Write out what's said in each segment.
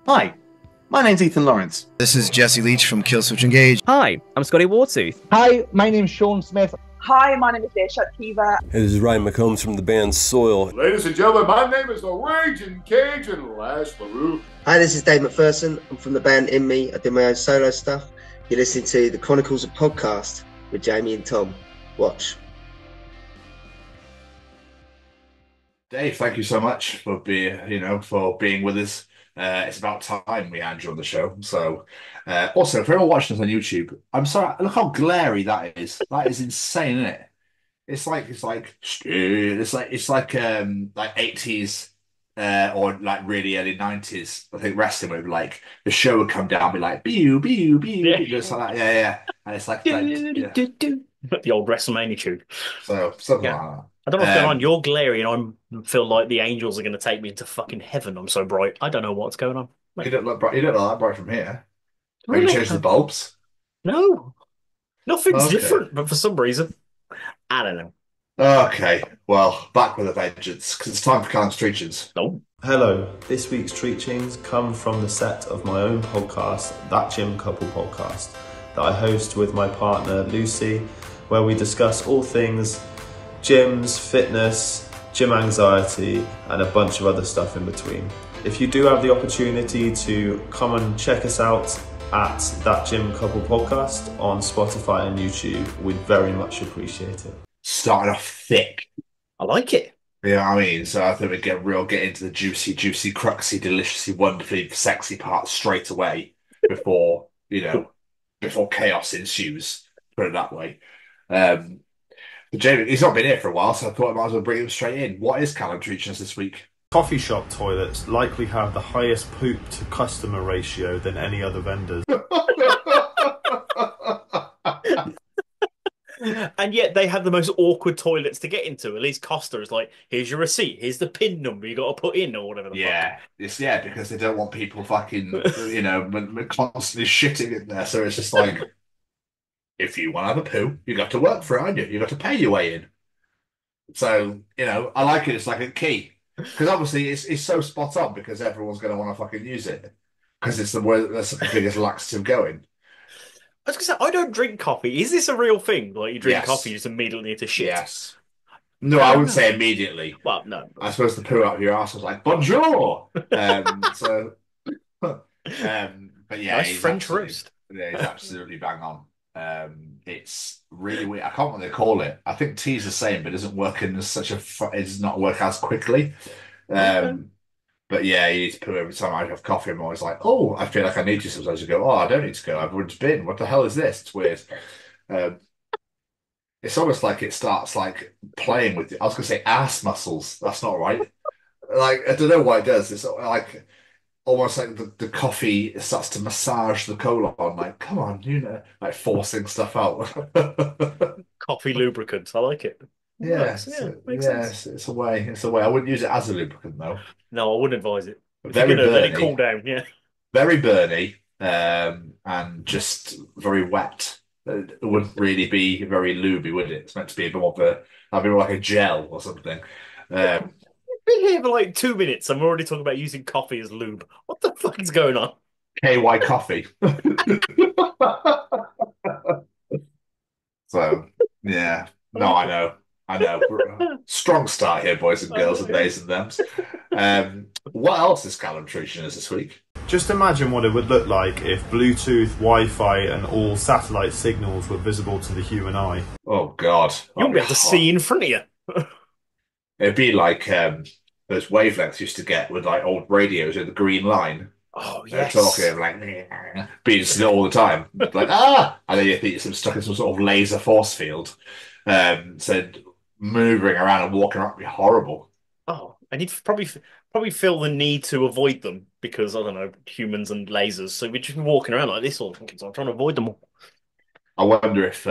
Hi, my name's Ethan Lawrence. This is Jesse Leach from Killswitch Engage. Hi, I'm Scotty Wartooth. Hi, my name's Sean Smith. Hi, my name is Deisha Kiva. This is Ryan McCombs from the band Soil. Ladies and gentlemen, my name is the Raging Cajun Lash LaRue. Hi, this is Dave McPherson. I'm from the band In Me. I do my own solo stuff. You're listening to the Chronicles of Podcast with Jamie and Tom. Watch. Dave, thank you so much for being with us. It's about time we had you on the show. So, also, for everyone watching us on YouTube, I'm sorry. Look how glary that is. That is insane, isn't it? It's like 80s or like really early 90s. I think wrestling would be like the show would come down, and be like pew pew pew, just like that. Yeah. And it's like The old WrestleMania tune. So something like that. I don't know what's going on. You're glary, and I feel like the angels are going to take me into fucking heaven. I'm so bright. I don't know what's going on. You don't look bright. You don't look that bright from here. Maybe Really? change the bulbs. No, nothing's Okay. different. But for some reason, I don't know. Okay, well, back with a vengeance, because it's time for Callum's Treachings. No. Hello, this week's Treachings come from the set of my own podcast, That Gym Couple Podcast, that I host with my partner Lucy, where we discuss all things gyms, fitness, gym anxiety, and a bunch of other stuff in between. If you do have the opportunity to come and check us out at That Gym Couple Podcast on Spotify and YouTube, we'd very much appreciate it. Starting off thick. I like it. You know what I mean? So I think we get into the juicy, cruxy, deliciously, wonderfully sexy part straight away before chaos ensues, put it that way. But Jamie, he's not been here for a while, so I thought I might as well bring him straight in. What is Callum treating us this week? Coffee shop toilets likely have the highest poop to customer ratio than any other vendors. And yet they have the most awkward toilets to get into. At least Costa is like, here's your receipt, here's the PIN number you got to put in, or whatever the fuck. Because they don't want people fucking, constantly shitting in there. So it's just like, if you want to have a poo, you got to work for it, aren't you? You got to pay your way in. So, I like it. It's like a key. Because obviously it's so spot on because everyone's going to want to fucking use it. Because it's that's the biggest laxative going. I was going to say, I don't drink coffee. Is this a real thing? Like, you drink Yes. coffee, you just immediately need to shit? Yes. No, I wouldn't say immediately. Well, no. I suppose the poo out of your ass was like, bonjour! But yeah, Nice French roast. Yeah, he's absolutely bang on. It's really weird. I can't remember what they call it. I think tea's the same, but it doesn't work in it does not work as quickly. But yeah, you need to poo every time I have coffee. I'm always like, oh, I feel like I need to. Sometimes you go, oh, I don't need to go. I've already been. What the hell is this? It's weird. It's almost like it starts like playing with. I was going to say ass muscles. That's not right. Like I don't know why it does. It's like almost like the coffee starts to massage the colon. Like, come on, like forcing stuff out. Coffee lubricant. I like it. Yes, Makes sense. it's a way. It's a way. I wouldn't use it as a lubricant though. No, I wouldn't advise it. If Very you're gonna let it burny. cool down, yeah. Very burny, and just very wet. It wouldn't really be very lubey, would it? It's meant to be a bit more of more like a gel or something. Been here for like 2 minutes. I'm already talking about using coffee as lube. What the fuck is going on? KY coffee. So yeah, no, I know. Strong start here, boys and girls, and theys and thems. What else is Callum treating us this week? Just imagine what it would look like if Bluetooth, Wi-Fi and all satellite signals were visible to the human eye. Oh God, You won't be able to see in front of you. It'd be like those wavelengths used to get with like old radios with the green line. Oh, They're yes. talking like being still all the time, like and then you think you're stuck in some sort of laser force field. So moving around and walking around would be horrible. Oh, and you'd probably feel the need to avoid them because, I don't know, humans and lasers. So we'd just be walking around like this all thinking, so I'm trying to avoid them all. I wonder if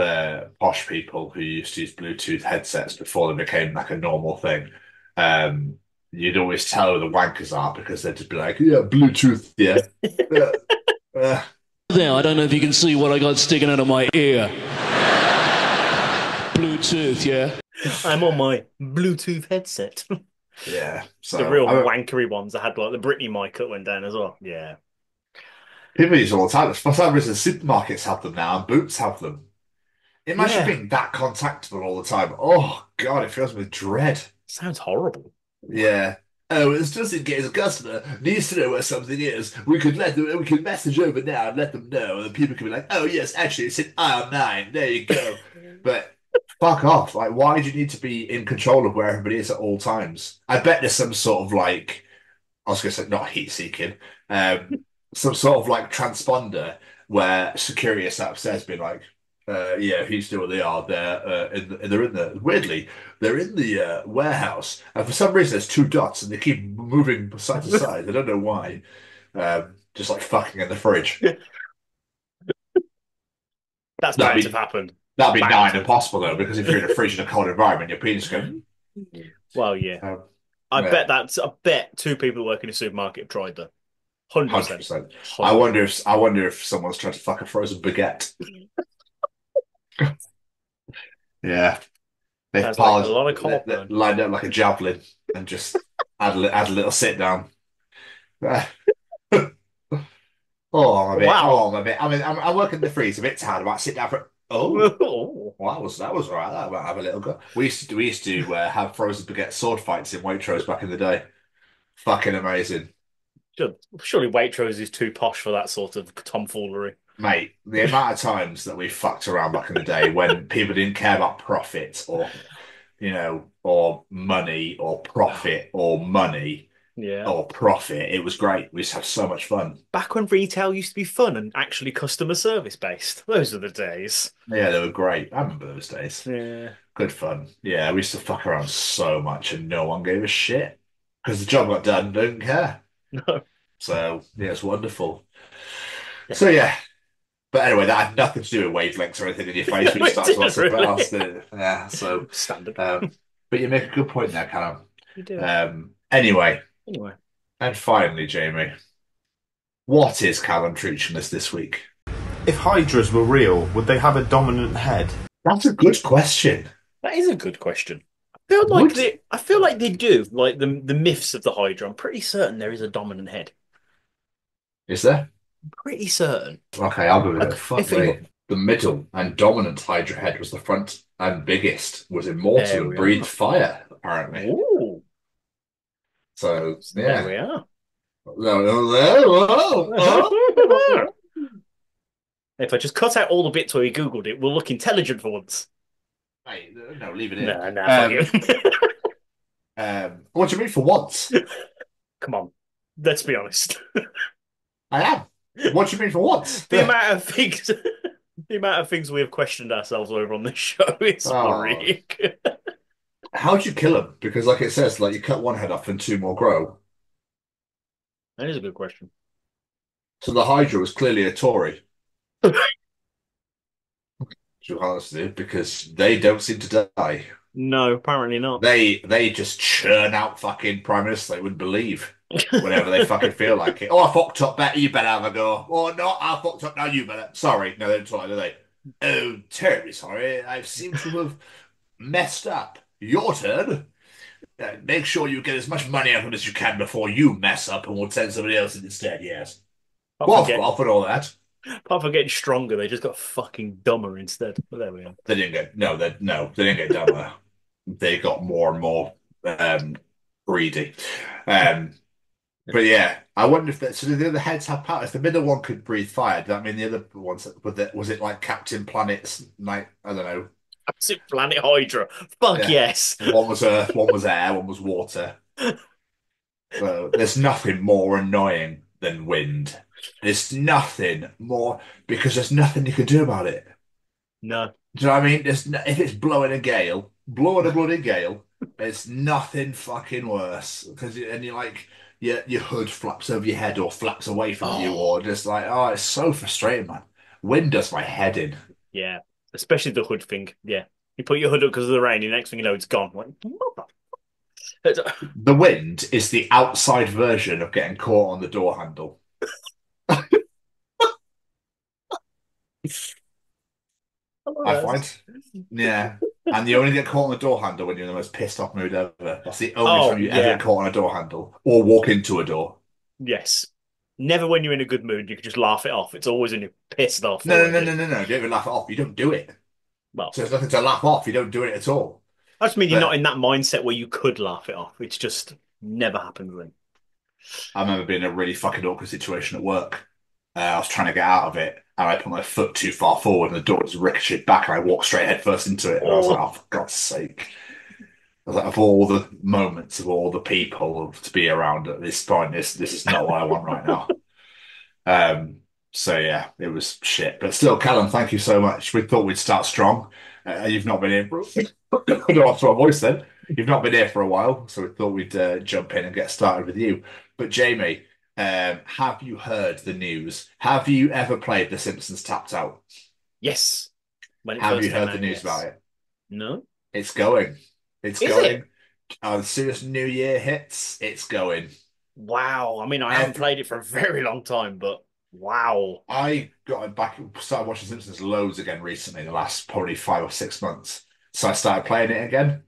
posh people who used to use Bluetooth headsets before they became like a normal thing, you'd always tell who the wankers are because they'd just be like, yeah, Bluetooth, yeah. There, I don't know if you can see what I got sticking out of my ear. Bluetooth, yeah. I'm on my Bluetooth headset. Yeah. So The real wankery ones. I had like the Britney mic that went down as well. Yeah. people use them all the time. For some reason, supermarkets have them now, and Boots have them. Imagine Yeah. being that contactable all the time. Oh God, it fills me with dread. Sounds horrible. Yeah. Oh, it's just in case a customer needs to know where something is. We could message over now and let them know, and then people can be like, "Oh yes, actually, it's in aisle 9. There you go." But fuck off! Like, why do you need to be in control of where everybody is at all times? I bet there's some sort of like, I was going to say not heat seeking, some sort of like transponder where security is sat upstairs being like, yeah, who's still they are. They're in the weirdly, they're in the warehouse, and for some reason there's two dots, and they keep moving side to side. I don't know why. Just like fucking in the fridge. That's That'd bound be to have happened. that'd be Bound nigh to. impossible though, because if you're in a fridge in a cold environment, your penis going. Well, yeah. I bet two people who work in a supermarket have tried that. 100%. 100%. I wonder if someone's trying to fuck a frozen baguette. Yeah. They've Sounds like a lot of cock, they man. lined up like a javelin and just add a little sit down. Oh, my bit. Wow. Oh, my bit. I mean, I'm working the freeze a bit tired. I might sit down for. Oh, well, that was all right. That might have a little go. We used to have frozen baguette sword fights in Waitrose back in the day. Fucking amazing, Surely Waitrose is too posh for that sort of tomfoolery. mate. The amount of times that we fucked around back in the day when people didn't care about profit or money or profit or money. Yeah. Or profit. It was great. We used to have so much fun. Back when retail used to be fun and actually customer service based. Those are the days. Yeah, they were great. I remember those days. Yeah. Good fun. Yeah, we used to fuck around so much and no one gave a shit because the job got done, didn't care. No. So, yeah, it's wonderful. So, yeah. But anyway, that had nothing to do with wavelengths or anything in your face. We just started to something else. Yeah, so. Standard. But you make a good point there, Callum. You do. Anyway. Anyway. And finally, Jamie, what is Callum teaching us this week? If hydras were real, would they have a dominant head? That's a good question. That is a good question. I feel like they do. Like the myths of the Hydra. I'm pretty certain there is a dominant head. Is there? I'm pretty certain. Okay, I'll go with it. Fuck me. The middle and dominant Hydra head was the front and biggest, was immortal and breathed fire, apparently. Ooh. So, There we are. If I just cut out all the bits where we Googled it, we'll look intelligent for once. Hey, no, leave it in. What do you mean for once? Come on, let's be honest. I am. What do you mean for once? The amount of things we have questioned ourselves over on this show is worrying. How'd you kill him? Because, like it says, like you cut one head off and two more grow. That is a good question. So the Hydra was clearly a Tory. Honestly, because they don't seem to die. No, apparently not. They just churn out fucking prime minister. They wouldn't believe whenever they fucking feel like it. Oh, I fucked up. Better you better have a go. Oh no, I fucked up. Now you better. Sorry, no, they don't talk, do they? Oh, terribly sorry. I seem to have messed up. Your turn. Make sure you get as much money out of them as you can before you mess up, and we'll send somebody else in instead. Yes. Well, and all that. Apart from getting stronger, they just got fucking dumber instead. But there we are. They didn't get they didn't get dumber. They got more and more greedy. But yeah, I wonder if so the other heads have power. If the middle one could breathe fire, does that mean the other ones was it like Captain Planet's night? I don't know. Captain Planet Hydra. Fuck yeah. Yes. One was earth, one was air, one was water. So there's nothing more annoying than wind. There's nothing more because there's nothing you can do about it. No. Do you know what I mean? If it's blowing a bloody gale, it's nothing fucking worse because you're like your hood flaps over your head or flaps away from you or just like it's so frustrating, man. Wind does my head in. Yeah, especially the hood thing. Yeah, you put your hood up because of the rain, and the next thing you know, it's gone. Like, the wind is the outside version of getting caught on the door handle. I find, yeah. And you only get caught on the door handle when you're in the most pissed off mood ever. That's the only Oh time you ever yeah, get caught on a door handle or walk into a door. yes. Never when you're in a good mood. You can just laugh it off. It's always when you're pissed off No, no, no, already. no, no, no. You don't even laugh it off. You don't do it. Well, So there's nothing to laugh off. You don't do it at all. I just mean you're not But in that mindset where you could laugh it off. It's just never happens then. I remember being in a really fucking awkward situation at work. I was trying to get out of it, and I put my foot too far forward, and the door just ricocheted back, and I walked straight head first into it. And I was like, Oh, "Oh, for God's sake!" I was like, of all the moments, of all the people to be around at this point, this is not what I want right now. Um, so yeah, it was shit. But still, Callum, thank you so much. We thought we'd start strong. You've not been here for I don't have my voice then. You've not been here for a while, so we thought we'd jump in and get started with you. But Jamie, have you heard the news? Have you ever played The Simpsons Tapped Out? yes. When it Have you first came heard the out, news yes. about it? No? It's going. It's Is it? going. As soon as New Year hits, it's going. Wow. I mean, I haven't Every played it for a very long time, but wow. I got back, started watching Simpsons loads again recently, the last probably 5 or 6 months. So I started playing it again,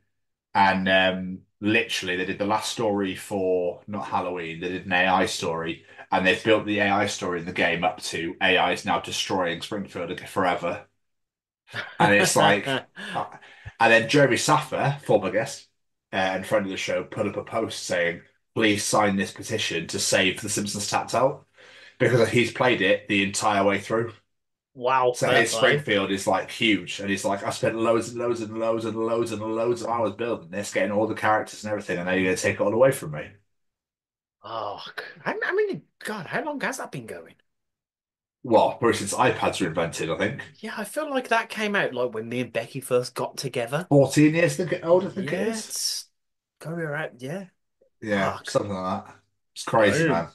and literally they did the last story for not Halloween. They did an AI story, and they've built the AI story in the game up to AI is now destroying Springfield forever. And it's like, uh, and then Jeremy Saffer, former guest and friend of the show, put up a post saying, "Please sign this petition to save The Simpsons Tapped Out." Because he's played it the entire way through. Wow, So fair his play. Springfield is like huge, and he's like, I spent loads and loads and loads and loads and loads of hours building this, getting all the characters and everything, and now you're going to take it all away from me. Oh, I mean, God, how long has that been going? Well, probably since iPads were invented, I think. Yeah, I feel like that came out like when me and Becky first got together. 14 years old, I think it Yeah, is. it's going around. Yeah, Yeah, fuck. something like that. It's crazy, Boom. man.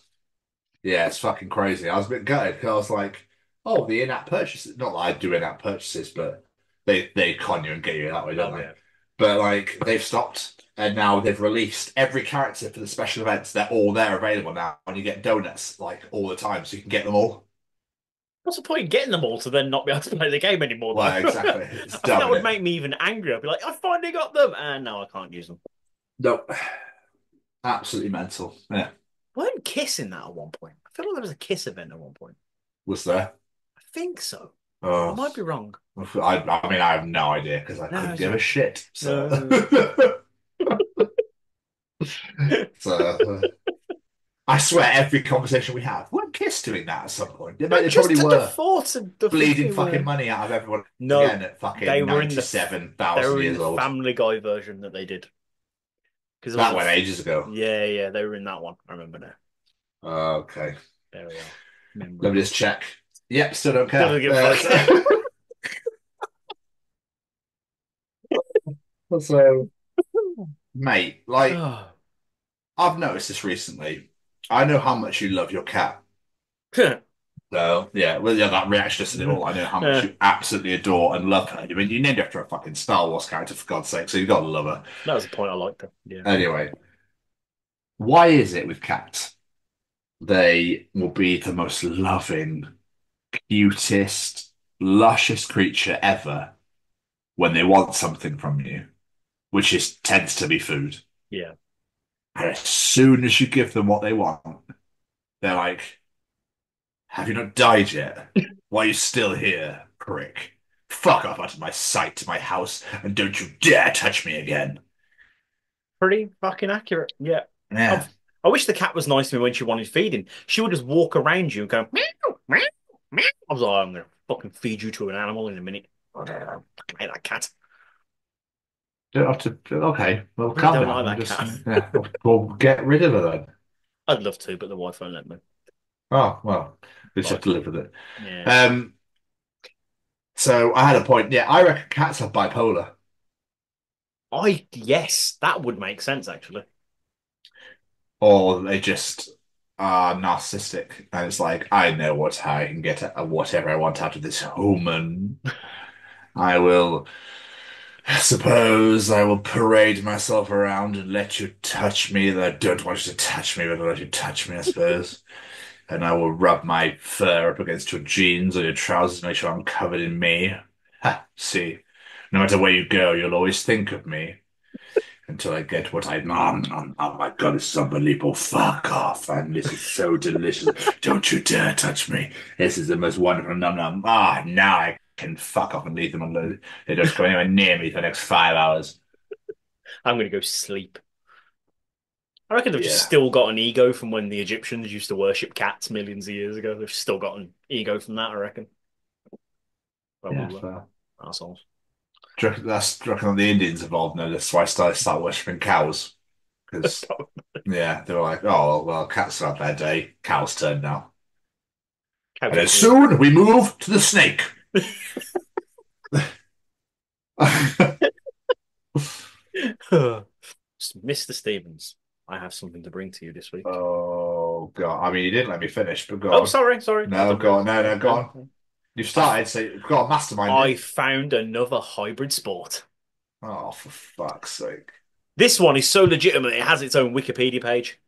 Yeah, it's fucking crazy. I was a bit gutted because I was like, oh, the in-app purchases. Not that I do in-app purchases, but they con you and get you that way, don't Oh they? yeah. But like they've stopped and now they've released every character for the special events. They're all there available now, and you get donuts like all the time, so you can get them all. What's the point in getting them all to then not be able to play the game anymore, though? Well, exactly. It's I think dumb, that would isn't make it? me even angrier. I'd be like, I finally got them, and now I can't use them. Nope. Absolutely mental. Yeah. Weren't Kiss in that at one point? I feel like there was a Kiss event at one point. Was there? I think so. I Oh, might be wrong. I mean, I have no idea because I No, couldn't give a shit. So, no. so I swear, every conversation we have, weren't Kiss doing that at some point? I They just probably had the were thought of the bleeding thinking fucking were money out of everyone no, again at they fucking were in the they 97,000 were in years the old. Family Guy version that they did because there was That went ages ago. yeah they were in that one. I remember now. Okay. There we are. Let me Memories. just check. Yep, still don't care. Doesn't give a fuck. So, mate, like, Oh. I've noticed this recently. I know how much you love your cat. So, yeah, well, yeah, that reaction just said it all. I know how much you absolutely adore and love her. I mean, you named her after a fucking Star Wars character, for God's sake, so you gotta love her. That was the point I liked her. Yeah. Anyway, why is it with cats they will be the most loving, cutest, luscious creature ever when they want something from you, which is tends to be food. Yeah. And as soon as you give them what they want, they're like, have you not died yet? Why are you still here, prick? Fuck off out of my sight, my house, and don't you dare touch me again. Pretty fucking accurate. Yeah. Yeah. I wish the cat was nice to me when she wanted feeding. She would just walk around you and go meow, meow, meow. I was like, I'm gonna fucking feed you to an animal in a minute. I hate that cat. Don't have to. Okay, well, I really calm don't down. like I'm that just. cat. Yeah, we'll get rid of her then. I'd love to, but the wife won't let me. Oh, well, we just have Like, to live with it. yeah. Um, so I had a point. Yeah, I reckon cats have bipolar. Yes, that would make sense actually. Or they just are narcissistic. And it's like, I know how I can get whatever I want out of this human. I will, suppose I will parade myself around and let you touch me. That I don't want you to touch me, but I'll let you touch me, I suppose. And I will rub my fur up against your jeans or your trousers to make sure I'm covered in me. Ha, see. No matter where you go, you'll always think of me until I get what I. Oh my God, this is unbelievable. Fuck off, and this is so delicious. Don't you dare touch me. This is the most wonderful num num. Ah, now I can fuck off and leave them alone. They don't go anywhere near me for the next 5 hours. I'm going to go sleep. I reckon they've just Yeah. still got an ego from when the Egyptians used to worship cats millions of years ago. They've still got an ego from that, I reckon. Yeah, Probably. fair. Assholes. Do you reckon the Indians evolved? No, that's why I started worshipping cows. Because, yeah, they were like, oh, well, cats have their day. Cows' turn now. And then soon we move to the snake. Mr. Stevens, I have something to bring to you this week. Oh, God. I mean, you didn't let me finish, but go Oh, on. sorry. No, go on. No, go on. You've started, so you've got a mastermind. I found another hybrid sport. Oh, for fuck's sake. This one is so legitimate, it has its own Wikipedia page.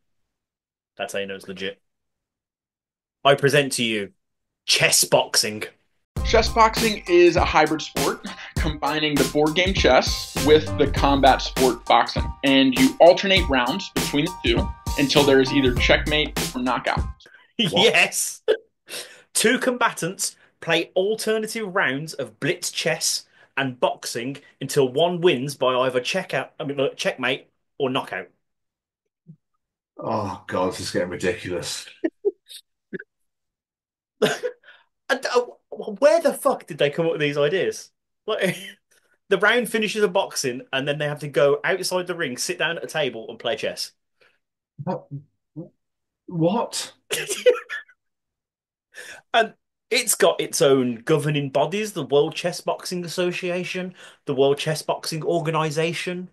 That's how you know it's legit. I present to you chess boxing. Chess boxing is a hybrid sport combining the board game chess with the combat sport boxing. And you alternate rounds between the two until there is either checkmate or knockout. Yes. Two combatants play alternative rounds of blitz chess and boxing until one wins by either checkmate or knockout. Oh, God, this is getting ridiculous. Where the fuck did they come up with these ideas? Like, the round finishes a boxing, and then they have to go outside the ring, sit down at a table, and play chess. What? And it's got its own governing bodies: the World Chess Boxing Association, the World Chess Boxing Organization.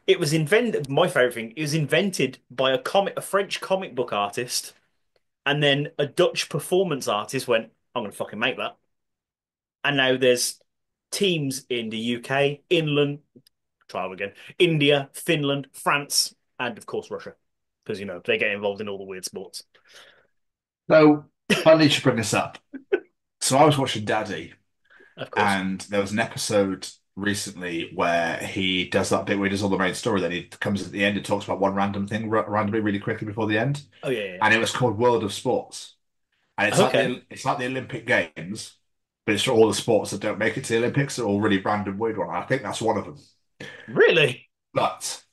It was invented. My favorite thing. It was invented by a French comic book artist, and then a Dutch performance artist went, "I'm going to fucking make that." And now there's teams in the UK, Inland, India, Finland, France, and of course Russia, because they get involved in all the weird sports. So, I need to bring this up. So, I was watching Daddy, Of course. and there was an episode recently where he does that bit where he does all the main story, then he comes at the end and talks about one random thing randomly really quickly before the end. Oh yeah. And it was called World of Sports. And it's like the Olympic Games, but it's for all the sports that don't make it to the Olympics. They're all really random weird one. I think that's one of them. Really? But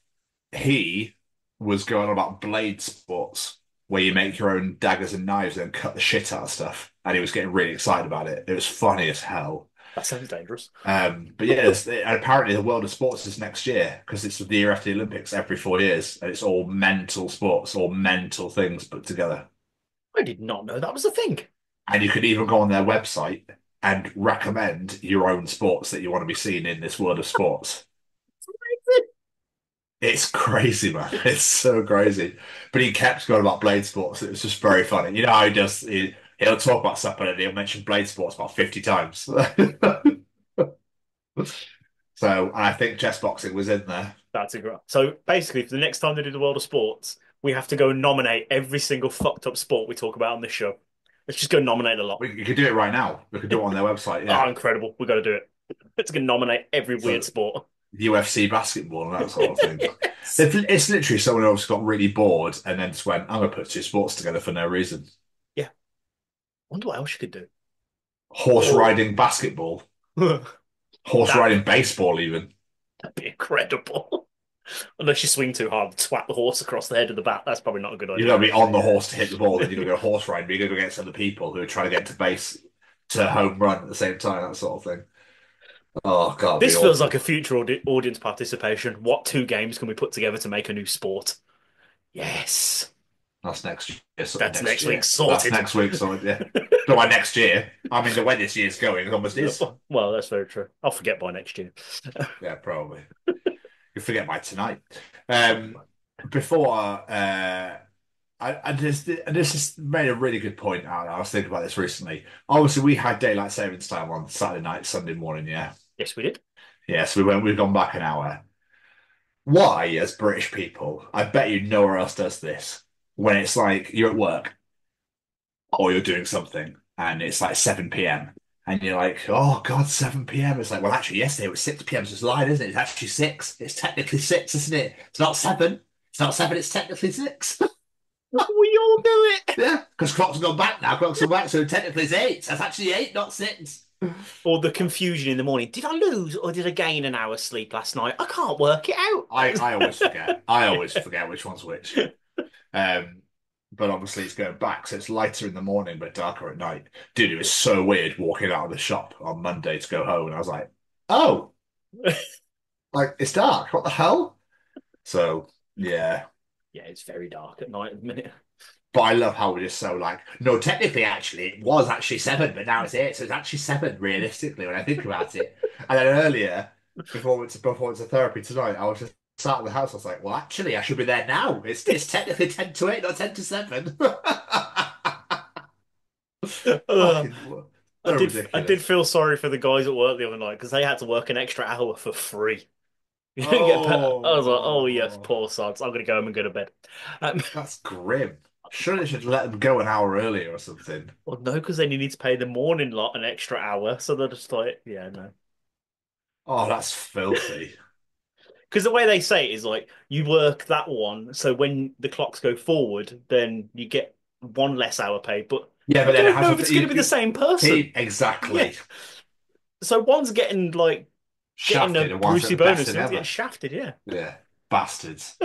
he was going on about blade sports, where you make your own daggers and knives and cut the shit out of stuff. And he was getting really excited about it. It was funny as hell. That sounds dangerous. But yeah, apparently the world of sports is next year because it's the year after the Olympics every 4 years, and it's all mental sports, all mental things put together. I did not know that was a thing. And you could even go on their website and recommend your own sports that you want to be seen in this world of sports. It's crazy, man. It's so crazy. But he kept going about blade sports. It was just very funny. You know how he'll talk about something and he'll mention blade sports about 50 times. So, and I think chess boxing was in there. That's a great. So basically, for the next time they do the World of Sports, we have to go and nominate every single fucked up sport we talk about on this show. Let's just go nominate a lot. You could do it right now. We could do it on their website. Yeah. Oh, incredible. We've got to do it. Let's go nominate every weird sport. UFC basketball and that sort of thing. Yes. It's literally someone else got really bored and then just went, I'm going to put two sports together for no reason. Yeah. Wonder what else you could do. Horse riding basketball. Horse riding baseball, even. That'd be incredible. Unless you swing too hard, swat the horse across the head of the bat. That's probably not a good idea. You've got to be on the horse to hit the ball, then you've got to go horse riding, but you've got to go against other people who are trying to get to base to home run at the same time, that sort of thing. Oh, God. This feels like a future audience participation. What two games can we put together to make a new sport? Yes. That's next year. That's next week sorted. That's next week sorted, yeah. Not by next year. I mean, the way this year's going, it almost is. Well, that's very true. I'll forget by next year. Yeah, probably. You'll forget by tonight. Before, this has made a really good point. I was thinking about this recently. Obviously, we had daylight savings time on Saturday night, Sunday morning, yeah? Yes, we did. Yes, we've gone back an hour. Why, as British people, I bet you nowhere else does this, when it's like you're at work or you're doing something and it's like 7 p.m. And you're like, oh God, 7 p.m. It's like, well, actually, yesterday it was 6 p.m. So it's lying, isn't it? It's actually 6. It's technically 6, isn't it? It's not 7. It's not 7. It's technically 6. We all do it. Yeah, because clocks have gone back now. Clocks are back, so technically it's 8. That's actually 8, not 6. Or the confusion in the morning. Did I lose or did I gain an hour's sleep last night? I can't work it out. I always forget. I always forget which one's which. But obviously it's going back, so it's lighter in the morning but darker at night. Dude, it was so weird walking out of the shop on Monday to go home, and I was like, oh, like it's dark. What the hell? So yeah. Yeah, it's very dark at night at the minute. But I love how we're just so like, no, technically, actually, it was actually 7, but now it's 8, so it's actually 7 realistically when I think about it. And then earlier, before we went to therapy tonight, I was just sat in the house. I was like, well, actually, I should be there now. It's technically 10 to 8, not 10 to 7. I did feel sorry for the guys at work the other night because they had to work an extra hour for free. You didn't get paid. I was like, oh yes, poor sods. I'm gonna go home and go to bed. That's grim. Surely they should let them go an hour earlier or something. Well, no, because then you need to pay the morning lot an extra hour. So they're just like, yeah, no. Oh, that's filthy. Because the way they say it is like you work that one, so when the clocks go forward, then you get one less hour paid. But yeah, but I then don't know if it's going to be the same person. Exactly. Yeah. So one's getting like shafted, getting a and one's Brucey getting bonus, bested and ever. get shafted. Yeah. Yeah, bastards.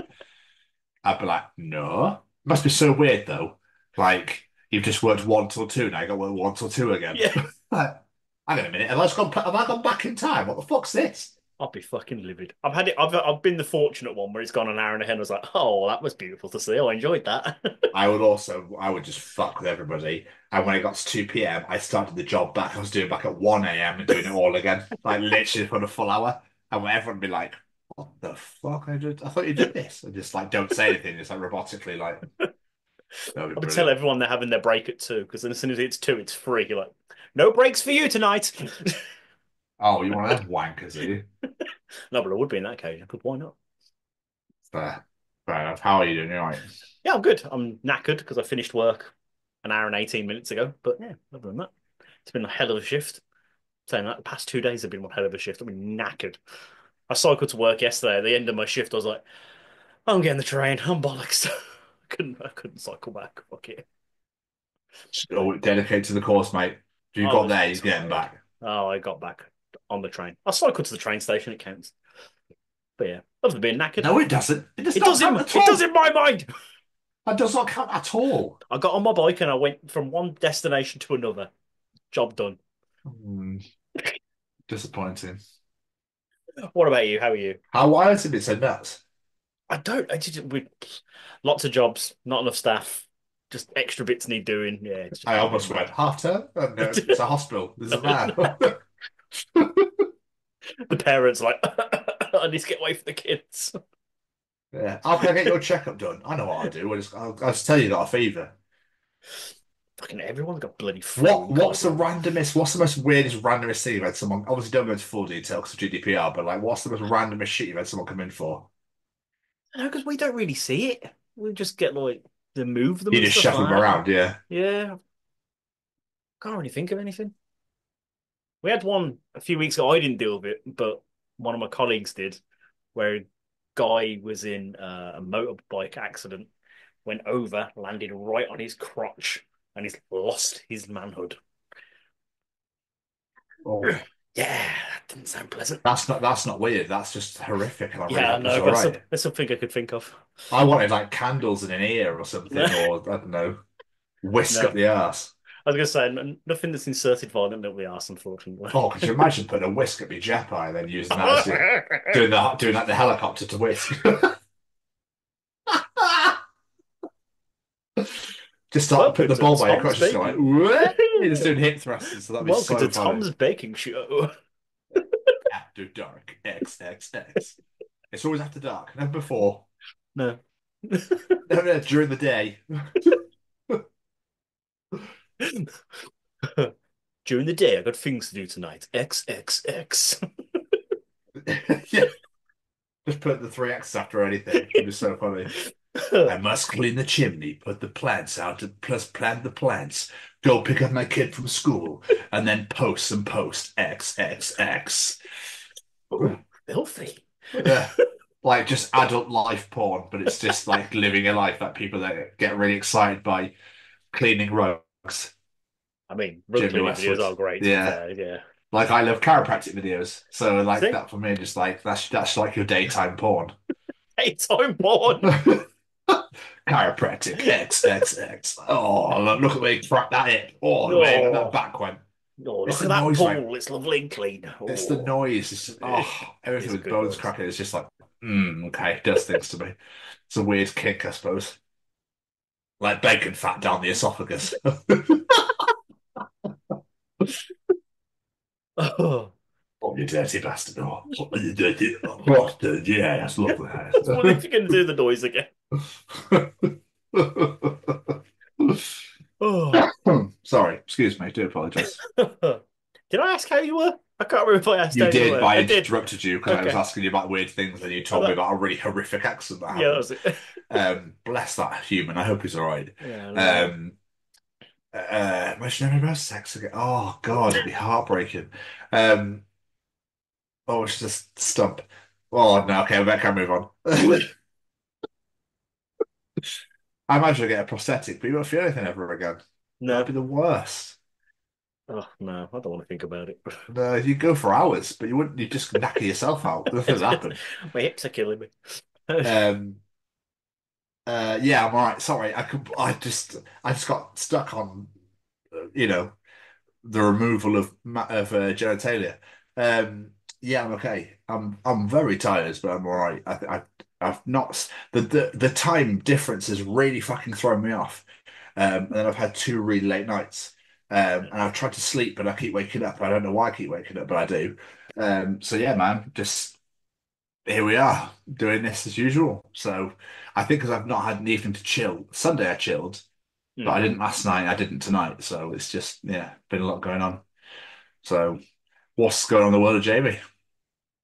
I'd be like, no. Must be so weird though. Like you've just worked 1 till 2, now you got to work 1 till 2 again. Yeah. Like, hang on a minute. Have I gone back in time? What the fuck's this? I'll be fucking livid. I've had it. I've been the fortunate one where it's gone an hour and a half. And I was like, oh, that was beautiful to see. Oh, I enjoyed that. I would just fuck with everybody. And when it got to 2 p.m., I started the job back. I was doing back at 1 a.m. and doing it all again. Like literally for a full hour. And everyone would be like, what the fuck? I thought you did this. And just like don't say anything. Just like robotically like I would tell everyone they're having their break at 2 because as soon as it's 2, it's free. You're like, no breaks for you tonight. Oh, you want to have wankers, are you? No, but I would be in that occasion. But why not? Fair enough. How are you doing? You all right? Yeah, I'm good. I'm knackered because I finished work an hour and 18 minutes ago. But yeah, other than that, it's been a hell of a shift. Saying that the past 2 days have been one hell of a shift. I've been knackered. I cycled to work yesterday. At the end of my shift, I was like, I'm getting the train. I'm bollocks. I couldn't cycle back. Fuck it. Oh, dedicated to the course, mate. If you got there, you're getting back. Oh, I got back on the train. I cycled to the train station. It counts. But yeah, other than being knackered. No, it doesn't. It does It does in my mind. That does not count at all. I got on my bike and I went from one destination to another. Job done. Disappointing. What about you? How are you? Why has it been so nuts? I just lots of jobs, not enough staff, just extra bits need doing. Yeah, it's just I almost went half term. Oh, no, it's a hospital. There's a man. The parents are like, I need to get away from the kids. Yeah. How can I get your checkup done? I know what I'll do. I'll just tell you you got a fever. Fucking everyone's got bloody flu. What's the most weirdest, randomest thing you've had someone, obviously don't go into full detail because of GDPR, but like what's the most randomest shit you've had someone come in for? No, because we don't really see it. We just get like to move them. You and just stuff shuffle like them that. around, yeah. Yeah. Can't really think of anything. We had one a few weeks ago. I didn't deal with it, but one of my colleagues did, where a guy was in a motorbike accident, went over, landed right on his crotch, and he's lost his manhood. Oh. Yeah, that didn't sound pleasant. That's not weird. That's just horrific. And Yeah, I know. That's something I could think of. I wanted like candles in an ear or something, or I don't know, whisk up the arse. I was going to say nothing that's inserted violently up the arse, unfortunately. Oh, could you imagine putting a whisk up your Jepai and then using that as doing like the helicopter to whisk? Just start putting the ball by your crotch, just go like, just doing hip thrusters. So that'd be Welcome so to funny. Tom's Baking Show. After dark, XXX. It's always after dark, never before. No. Never during the day. During the day, I've got things to do tonight. XXX. Yeah. Just put the 3 X's after anything. It'd be so funny. I must clean the chimney, put the plants out, plus plant the plants, go pick up my kid from school, and then post and post XXX. Ooh, filthy. Yeah. Like just adult life porn, but it's just like living a life that people that get really excited by cleaning rugs. I mean, rug Jimmy cleaning Westwood. videos are great, to be Yeah. fair, yeah. Like I love chiropractic videos. So like See? that for me, just like that's like your daytime porn. Hey, time porn. Chiropractic XXX. Oh, look at me crack that hip. Oh, the way that back went. Oh, It's look the at that noise, pool. mate. It's lovely and clean. It's the Oh. noise. It's just, everything It's a with good bones noise. cracking is just like, okay, it does things to me. It's a weird kick, I suppose. Like bacon fat down the esophagus. Oh. Oh, you dirty bastard. Oh, you dirty bastard. Yeah, that's lovely. Well, if you're going to do the noise again. Oh. Sorry, excuse me. Do apologise. Did I ask how you were? I can't remember if I asked You how did, you were. but I did. interrupted you because I was Okay. asking you about weird things, and you told me about a really horrific accent that Yeah, happened. that was it. Bless that human. I hope he's all right. Yeah, no. Imagine never about sex again. Oh God, it'd be heartbreaking. Oh, it's just stump. Oh no, okay, I can't move on. I imagine I get a prosthetic, but you won't feel anything ever again. No. That'd be the worst. Oh, no, I don't want to think about it. No, you go for hours, but you wouldn't. You just knacker yourself out. Nothing's happen. My hips are killing me. Yeah, I'm all right. Sorry, I just got stuck on, you know, the removal of genitalia. Yeah, I'm okay. I'm very tired, but I'm all right. I've not the time difference has really fucking thrown me off. And then I've had two really late nights. And I've tried to sleep, but I keep waking up. I don't know why I keep waking up, but I do. So yeah, man, just here we are doing this as usual. So I think because I've not had an evening to chill. Sunday I chilled, but I didn't last night. I didn't tonight. So it's just been a lot going on. So what's going on in the world of Jamie?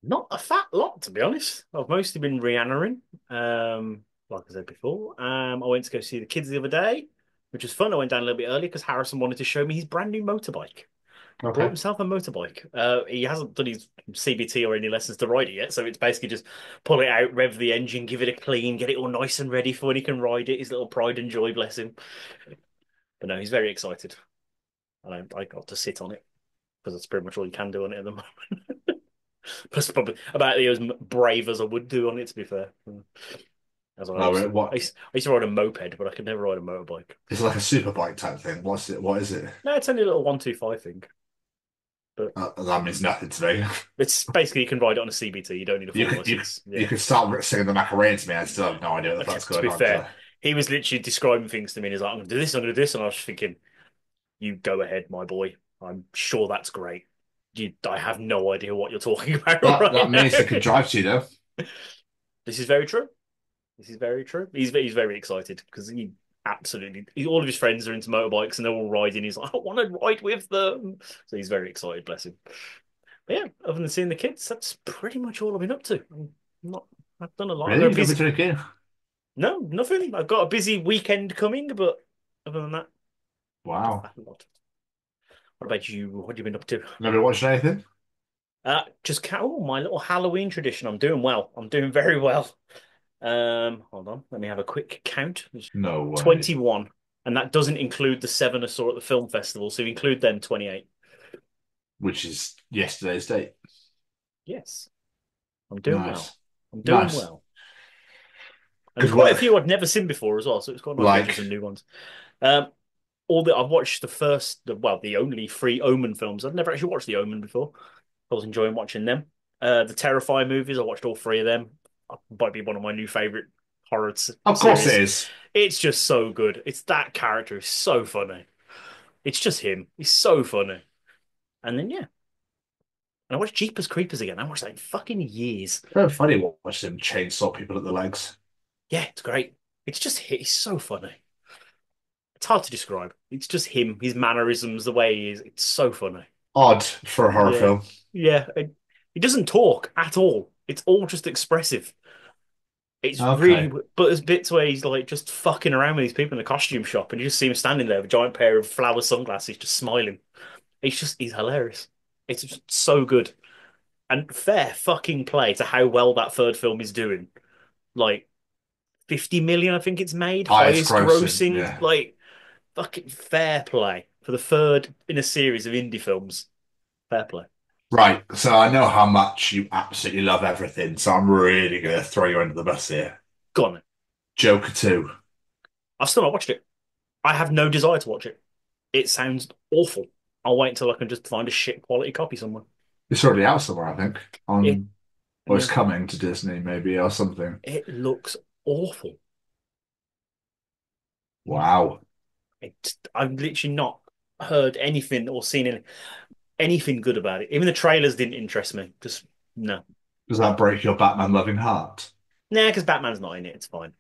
Not a fat lot, to be honest. I've mostly been Rihannaing, like I said before. I went to go see the kids the other day, which was fun. I went down a little bit early because Harrison wanted to show me his brand new motorbike. Brought Okay. himself a motorbike. He hasn't done his CBT or any lessons to ride it yet, so it's basically just pull it out, rev the engine, give it a clean, get it all nice and ready for when he can ride it. His little pride and joy, bless him. But no, he's very excited. And I got to sit on it because that's pretty much all you can do on it at the moment. Plus, probably about as brave as I would do on it, to be fair. As What? I used to ride a moped, but I could never ride a motorbike. It's like a super bike type thing. What's it? What is it? No, it's only a little 125 thing. But that means nothing to me. it's basically you can ride it on a CBT. You don't need a full license. You could start singing the Macarena to me. I still have no idea what the fuck's To going be on. fair, he was literally describing things to me, and he's like, "I'm gonna do this, I'm gonna do this," and I was thinking, "You go ahead, my boy. I'm sure that's great. I have no idea what you're talking about That means they could drive to you, though. This is very true. This is very true. He's very excited because all of his friends are into motorbikes and they're all riding. He's like, I want to ride with them. So he's very excited, bless him. But yeah, other than seeing the kids, that's pretty much all I've been up to. I've done a lot. Really? You've been to a No, nothing. I've got a busy weekend coming, but other than that, wow. What about you? What have you been up to? Never watched anything? Just my little Halloween tradition. I'm doing well. I'm doing very well. Hold on. Let me have a quick count. No way. 21. And that doesn't include the 7 I saw at the film festival. So if you include them, 28. Which is yesterday's date. Yes. I'm doing Nice. well. I'm doing well. And there's quite a few I'd never seen before as well. So it's quite nice to watch some new ones. I've watched the only 3 Omen films. I've never actually watched The Omen before. I was enjoying watching them. The Terrifier movies, I watched all 3 of them. Might be one of my new favorite horror series. Of course it is. It's just so good. It's that character is so funny. It's just him. He's so funny. And then and I watched Jeepers Creepers again. I watched that in fucking years. Very funny watching him chainsaw people at the legs. Yeah, it's great. He's so funny. It's hard to describe. It's just him, his mannerisms, the way he is. It's so funny. Odd for a horror film. Yeah, he doesn't talk at all. It's all just expressive. It's Okay. but there's bits where he's like just fucking around with these people in the costume shop, and you just see him standing there with a giant pair of flower sunglasses, just smiling. He's hilarious. It's just so good and fair fucking play to how well that third film is doing. Like 50 million, I think it's made, Highest highest grossing, grossing. yeah. Like fucking fair play for the third in a series of indie films. Fair play. Right, so I know how much you absolutely love everything, so I'm really going to throw you under the bus here. Go on, then. Joker 2. I've still not watched it. I have no desire to watch it. It sounds awful. I'll wait until I can just find a shit quality copy somewhere. It's already out somewhere, I think. It Or it's yeah, coming to Disney, maybe, or something. it looks awful. Wow. I've literally not heard anything or seen anything good about it. Even the trailers didn't interest me. Just no. Does that break your Batman loving heart? Nah, because Batman's not in it. It's fine.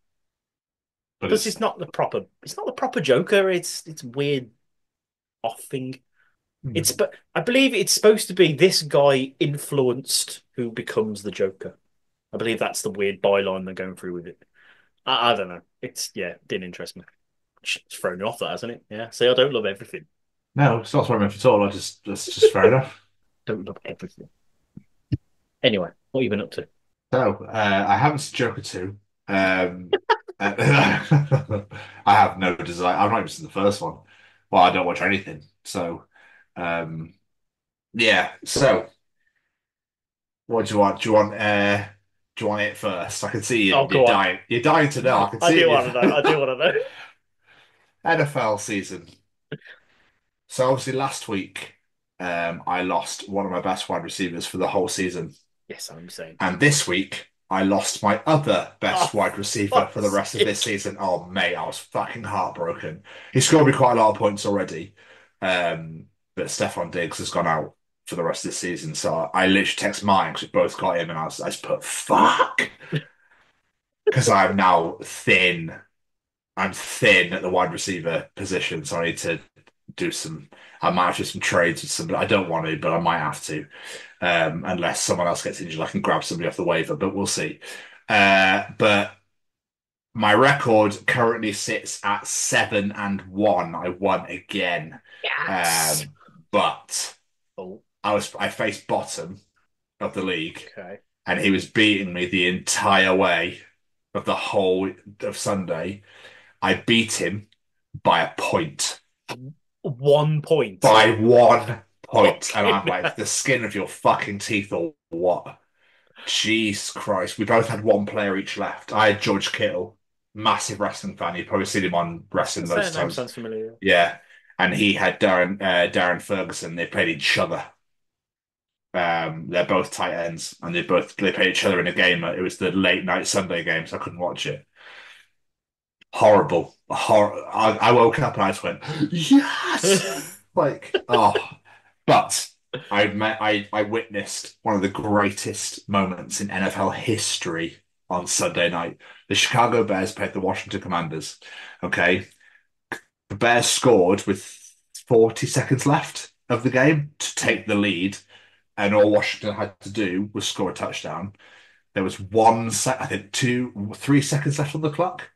But Plus, it's It's not the proper Joker. It's weird off thing. But I believe it's supposed to be this guy influenced who becomes the Joker. I believe that's the weird byline they're going through with it. I don't know. Didn't interest me. It's thrown me off that, hasn't it? Yeah. See, I don't love everything. no, it's not swearing at all. That's just fair enough. Don't love everything. Anyway, what have you been up to? So, I haven't seen Joker 2. I have no desire. I've not even seen the first one. Well, I don't watch anything. So, um, yeah. So, what do you want? Do you want it first? I can see Oh, you're go on. dying. You're dying to know. I can I see do it. want to know. I do want to know. NFL season. So obviously last week, I lost one of my best wide receivers for the whole season. Yes, I'm saying. And this week, I lost my other best Oh, wide receiver for the fuck's rest of this sake. season. Oh, mate, I was fucking heartbroken. He scored me quite a lot of points already. But Stephon Diggs has gone out for the rest of the season. So I literally text mine because we both got him and I just put, fuck. Because I'm now thin. I'm thin at the wide receiver position. So I need to I might have to do some trades with somebody. I don't want to, but I might have to. Unless someone else gets injured, I can grab somebody off the waiver, but we'll see. But my record currently sits at 7-1. I won again. Yes. But Oh, I faced bottom of the league, okay. and he was beating me the entire way of the whole of Sunday. I beat him by a point. 1 point. By 1 point. And I'm Fucking like, the skin of your fucking teeth or what? Jeez Christ. We both had one player each left. I had George Kittle, massive wrestling fan. You've probably seen him on wrestling That loads of name times. sounds familiar. Yeah. And he had Darren Ferguson. They played each other. They're both tight ends, and they played each other in a game. It was the late night Sunday game, so I couldn't watch it. Horrible. I woke up and I just went, yes! Like, oh. But I witnessed one of the greatest moments in NFL history on Sunday night. The Chicago Bears played the Washington Commanders. Okay. The Bears scored with 40 seconds left of the game to take the lead, and all Washington had to do was score a touchdown. There was I think 3 seconds left on the clock.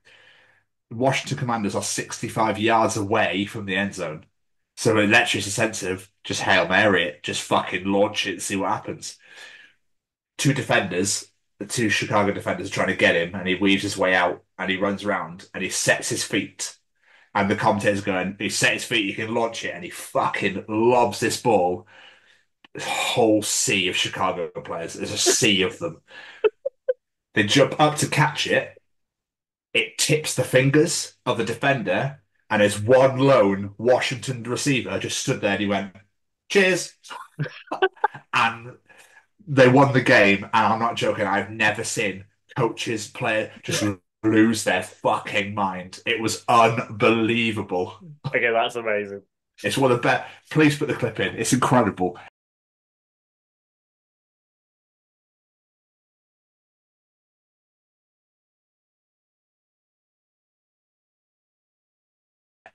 Washington Commanders are 65 yards away from the end zone. So literally it's a sense of just Hail Mary it, just fucking launch it and see what happens. The two Chicago defenders are trying to get him, and he weaves his way out and he runs around and he sets his feet. And the commentator's going, he set his feet, you can launch it, and he fucking lobs this ball. This whole sea of Chicago players. There's a sea of them. They jump up to catch it. It tips the fingers of the defender, and as one lone Washington receiver just stood there and he went, cheers. And they won the game. And I'm not joking, I've never seen player just lose their fucking mind. It was unbelievable. Okay, that's amazing. It's one of the best. Please put the clip in. It's incredible.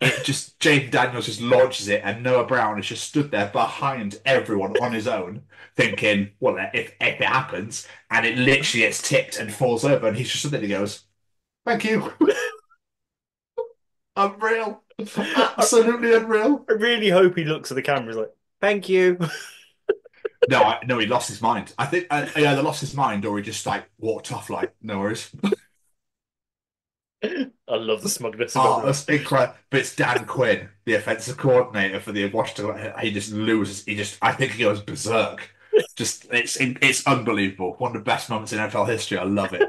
Jaden Daniels just launches it, and Noah Brown has just stood there behind everyone on his own, thinking, well, if it happens, and it literally gets tipped and falls over, and he's just stood there and he goes, thank you. Unreal. Absolutely unreal. I really hope he looks at the camera like, thank you. No, he lost his mind. I think either lost his mind or he just like walked off like, no worries. I love the smugness of Oh, everyone. that's incredible. But it's Dan Quinn, the offensive coordinator for the Washington. He just loses. I think he goes berserk. It's unbelievable. One of the best moments in NFL history. I love it.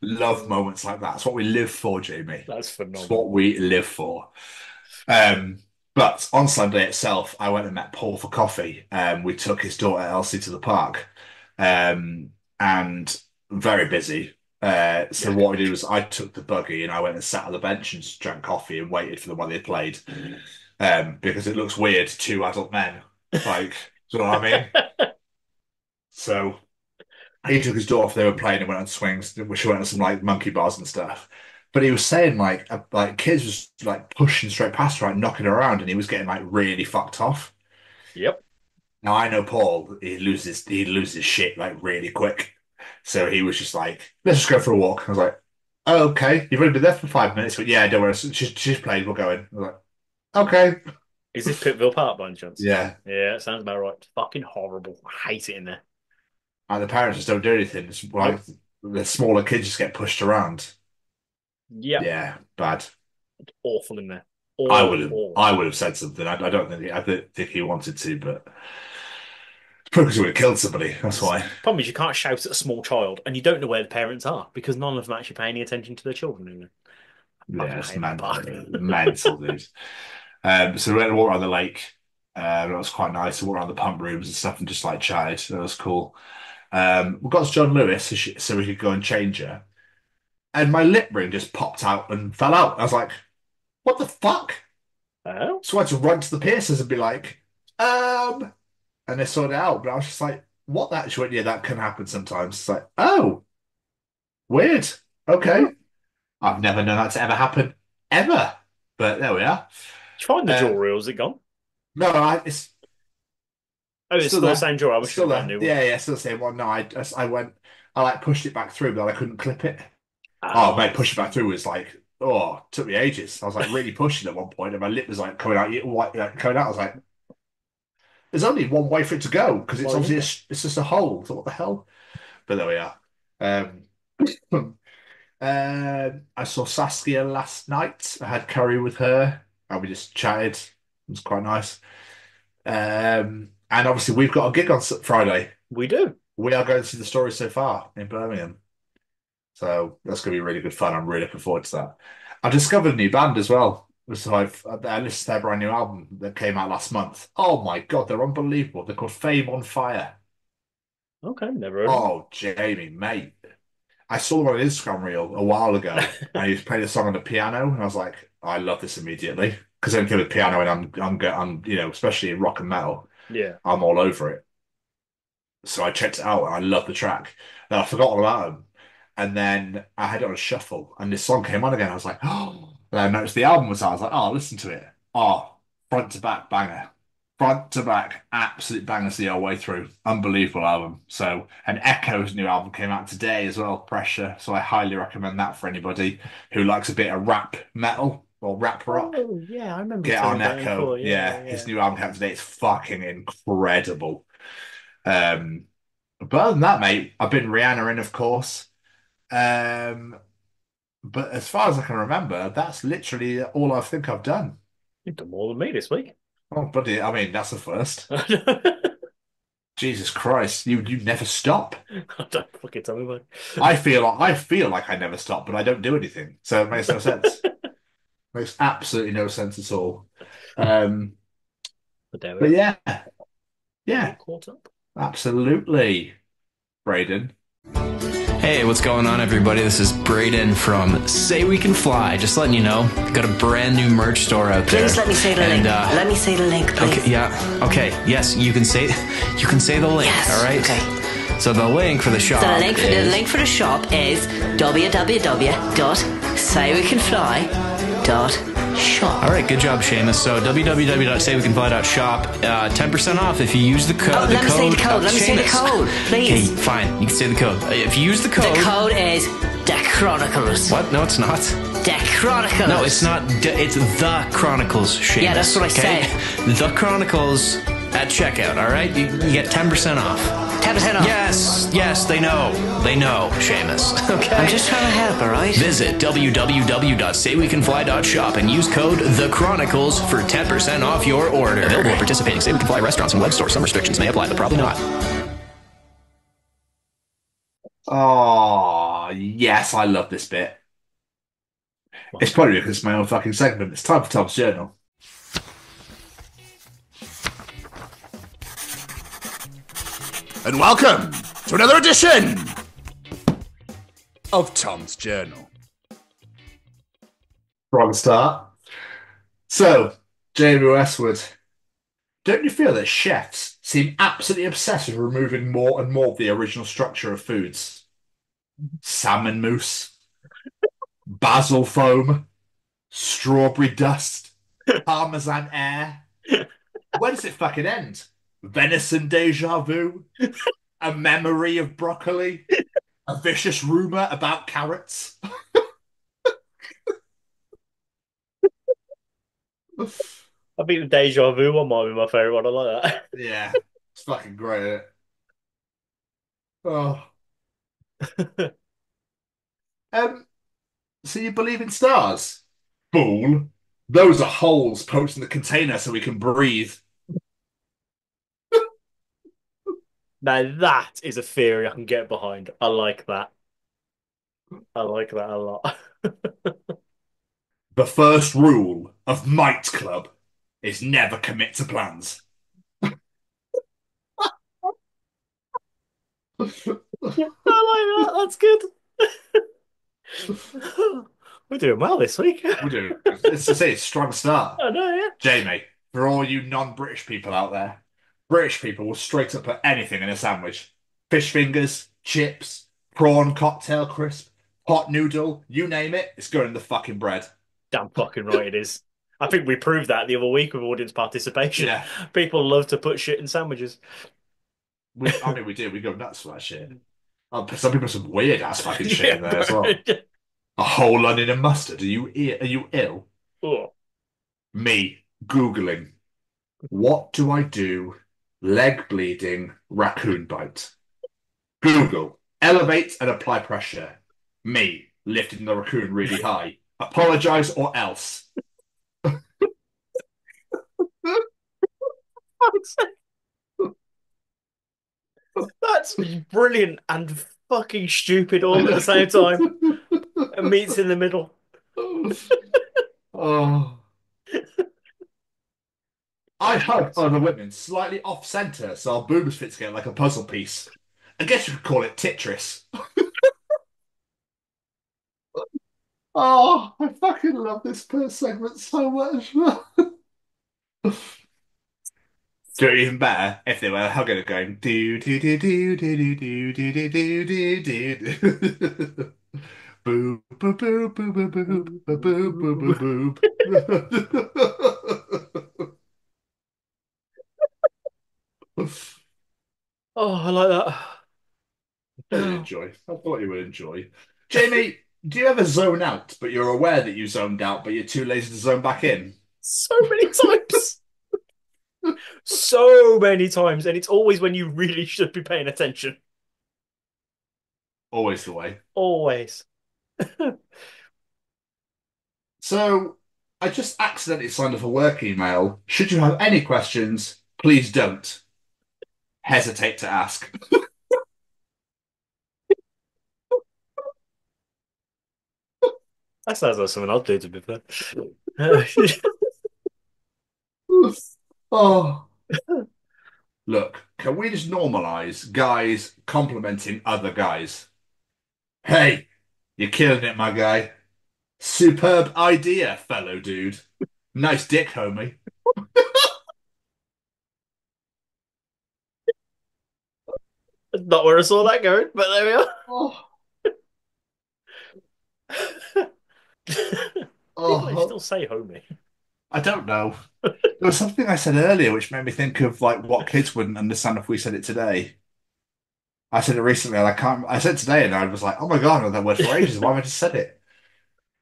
Love moments like that. It's what we live for, Jamie. That's phenomenal. It's what we live for. But on Sunday itself, I went and met Paul for coffee. We took his daughter Elsie to the park, and very busy. So what we did was I took the buggy and I went and sat on the bench and just drank coffee and waited for them while they played. Because it looks weird, two adult men. Like, do you know what I mean? So he took his daughter off, they were playing and went on swings, which went on some like monkey bars and stuff. But he was saying like kids was like pushing straight past her, like knocking her around, and he was getting like really fucked off. Yep. Now I know Paul, he loses shit like really quick. So he was just like, let's just go for a walk. I was like, oh, okay. You've only been there for 5 minutes. But yeah, don't worry. She's played. We'll go in. I was like, okay. Is this Pittville Park by any chance? Yeah. Yeah, it sounds about right. It's fucking horrible. I hate it in there. And the parents just don't do anything. It's like the smaller kids just get pushed around. Yeah. Yeah, bad. It's awful in there. I would have said something. I don't think he wanted to, but it's probably because he would have killed somebody. That's why. Problem is you can't shout at a small child and you don't know where the parents are because none of them actually pay any attention to their children in there. Yeah, it's mental, dude. So we went to walk around the lake. It was quite nice to walk around the pump rooms and stuff and just like chatted. That was cool. We got to John Lewis so we could go and change her. And my lip ring just popped out and fell out. I was like, what the fuck? Oh. So I had to run to the piercers and be like, and they sorted it out. But I was just like, what that? She went, yeah, that can happen sometimes. It's like, oh, weird. Okay. I've never known that to ever happen, ever. But there we are. Did you find the jewelry, or is it gone? No, it's still the same jewelry. I wish still it was brand new. Yeah, still the same one. No, I like pushed it back through, but I couldn't clip it. Oh, mate, push it back through was like, took me ages. I was like really pushing at one point, and my lip was like coming out. I was like, there's only one way for it to go because it's obviously it's just a hole. So what the hell? But there we are. I saw Saskia last night. I had curry with her, and we just chatted. It was quite nice. And obviously, we've got a gig on Friday. We do. We are going to see The Story So Far in Birmingham. So that's going to be really good fun. I'm really looking forward to that. I discovered a new band as well. So I listened to their brand new album that came out last month. Oh my God, they're unbelievable. They're called Fame on Fire. Okay, never heard of them. Oh, Jamie, mate. I saw them on an Instagram reel a while ago, and he was playing a song on the piano, and I was like, I love this immediately. Because I'm good with piano, and I'm especially in rock and metal. Yeah. I'm all over it. So I checked it out, and I love the track. And I forgot all about them. And then I had it on a shuffle, and this song came on again. I was like, oh. And I noticed the album was out. I was like, oh, listen to it. Oh, front to back banger. Front to back, absolute bangers the whole way through. Unbelievable album. So, and Echo's new album came out today as well, Pressure. So I highly recommend that for anybody who likes a bit of rap metal or rap rock. Oh, yeah, I remember. Get on Echo. Yeah, his new album came out today. It's fucking incredible. But other than that, mate, I've been Rihanna in, of course. But as far as I can remember, that's literally all I think I've done. You've done more than me this week. Oh, buddy, I mean, that's the first. Jesus Christ, you never stop. Don't fucking tell me about it. I feel like I never stop, but I don't do anything, so it makes no sense. Makes absolutely no sense at all. But yeah, caught up. Absolutely, Braden. Hey, what's going on, everybody? This is Braden from Say We Can Fly. Just letting you know, I've got a brand new merch store out there. Please let me say the link. Let me say the link, please. Okay, yeah. Okay, yes, you can say the link. Yes, all right. Okay. So the link for the shop. So the link for the shop is www.saywecanfly.com. Shop. All right, good job, Seamus. So www.saywecanfly.shop, 10% off if you use the code. Let me say the code. Let me say the code, please. Okay, fine. You can say the code. If you use the code... The code is The Chronicles. What? No, it's not. The Chronicles. No, it's not. It's The Chronicles, Seamus. Yeah, that's what I said. The Chronicles at checkout, all right? You get 10% off. 10% off? Yes, they know. They know, Seamus. Okay? I'm just trying to help, all right? Visit www.saywecanfly.shop and use code The Chronicles for 10% off your order. Available at participating Say We Can Fly restaurants and web stores. Some restrictions may apply, but probably not. Oh, yes, I love this bit. It's probably because it's my own fucking segment. It's time for Tom's Journal. And welcome to another edition of Tom's Journal. Wrong start. So, Jamie Westwood, don't you feel that chefs seem absolutely obsessed with removing more and more of the original structure of foods? Salmon mousse, basil foam, strawberry dust, parmesan air. When does it fucking end? Venison deja vu, a memory of broccoli, a vicious rumor about carrots. I think the deja vu one might be my favourite one. I like that. Yeah, it's fucking great, isn't it? Oh. So you believe in stars? Fool. Those are holes poked in the container so we can breathe. Now that is a theory I can get behind. I like that. I like that a lot. The first rule of Might Club is never commit to plans. I like that. That's good. We're doing well this week. We do. It's to say, it's a strong start. I know, yeah. Jamie, for all you non-British people out there, British people will straight up put anything in a sandwich. Fish fingers, chips, prawn cocktail crisp, hot noodle, you name it, it's going in the fucking bread. Damn fucking right it is. I think we proved that the other week with audience participation. Yeah. People love to put shit in sandwiches. We do. We go nuts for that shit. Some people have some weird ass fucking shit in there as well. A whole onion and mustard. Are you ill? Oh. Me Googling. What do I do? Leg bleeding, raccoon bite. Google. Elevate and apply pressure. Me lifting the raccoon really high. Apologize or else. That's brilliant and fucking stupid all at the same time. And meets in the middle. Oh. I hug other women slightly off center so our boobs fit together like a puzzle piece. I guess you could call it Tetris. Oh, I fucking love this per segment so much. Do it even better if they were hugging it going do do do do do do do do do do do do. Boop boop boop boop boop boop boop boop boop boop. Oh, I like that. I thought you would enjoy. Jamie, do you ever zone out, but you're aware that you zoned out, but you're too lazy to zone back in? So many times. So many times. And it's always when you really should be paying attention. Always the way. Always. So, I just accidentally signed up a work email. Should you have any questions, please don't hesitate to ask. That sounds like something I'll do, to be fair. Oh. Look, can we just normalize guys complimenting other guys? Hey, you're killing it, my guy. Superb idea, fellow dude. Nice dick, homie. Not where I saw that going, but there we are. Oh. People still say homie. I don't know. There was something I said earlier which made me think of like what kids wouldn't understand if we said it today. I said it recently and I can't. I said it today and I was like, oh my God, I know that word for ages. Why have I just said it?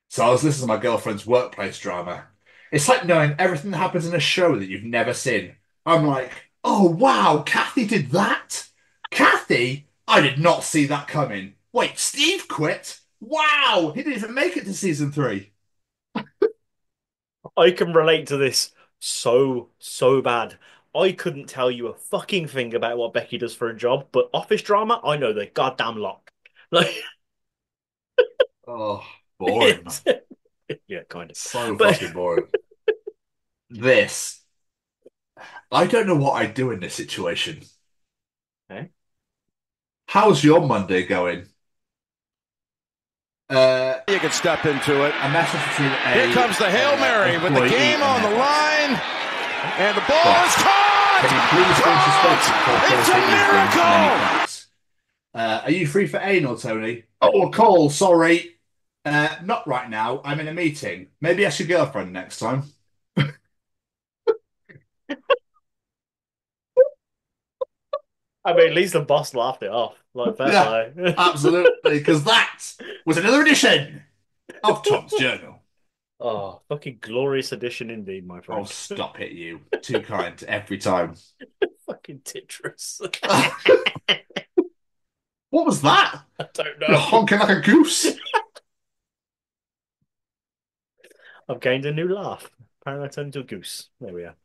So I was listening to my girlfriend's workplace drama. It's like knowing everything that happens in a show that you've never seen. I'm like, oh wow, Kathy did that? Kathy? I did not see that coming. Wait, Steve quit? Wow, he didn't even make it to season 3. I can relate to this so bad. I couldn't tell you a fucking thing about what Becky does for a job, but office drama, I know the goddamn lot. Like, Oh, boring. yeah, kind of. So But fucking boring. This. I don't know what I'd do in this situation. Okay. How's your Monday going? You can step into it. A message between Here comes the Hail Mary with the game on the line. And the ball is caught! Can you please finish this? It's a miracle! Are you free for anal, Tony? Oh, Cole, sorry. Not right now. I'm in a meeting. Maybe ask your girlfriend next time. I mean, at least the boss laughed it off. Like, fair Yeah, play. absolutely, because that was another edition of Tom's Journal. Oh, fucking glorious edition indeed, my friend. Oh, stop it, you. Too kind every time. Fucking titress. What was that? I don't You're know. honking like a goose. I've gained a new laugh. Apparently I turned into a goose. There we are.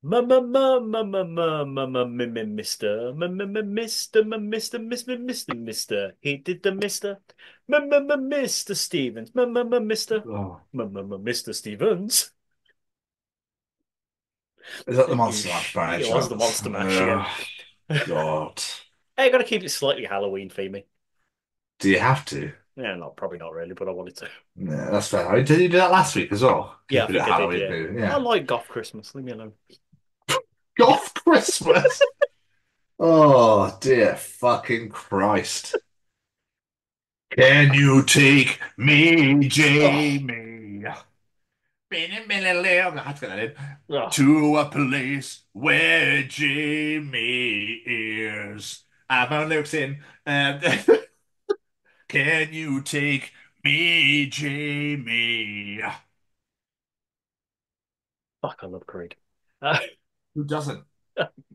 Mister. He did the Mister. Mister Stevens. Mister. Mister Stevens. Is that the Monster Mash by any It was the chance? Monster Mash, yeah. God. Hey, gotta keep it slightly Halloween themey. Do you have to? Yeah, probably not really, but I wanted to. Yeah, that's fair. I mean, did you do that last week as well? Yeah, I Keep it think I Halloween did, movie. yeah. I Yeah. like Goth Christmas. Leave me alone. Goth Christmas? Oh, dear fucking Christ. Can you take me, Jamie? I had to get that in. To a place where Jamie is. I have my own lyrics in. Can you take me, Jamie? Fuck, I love Creed. Who doesn't?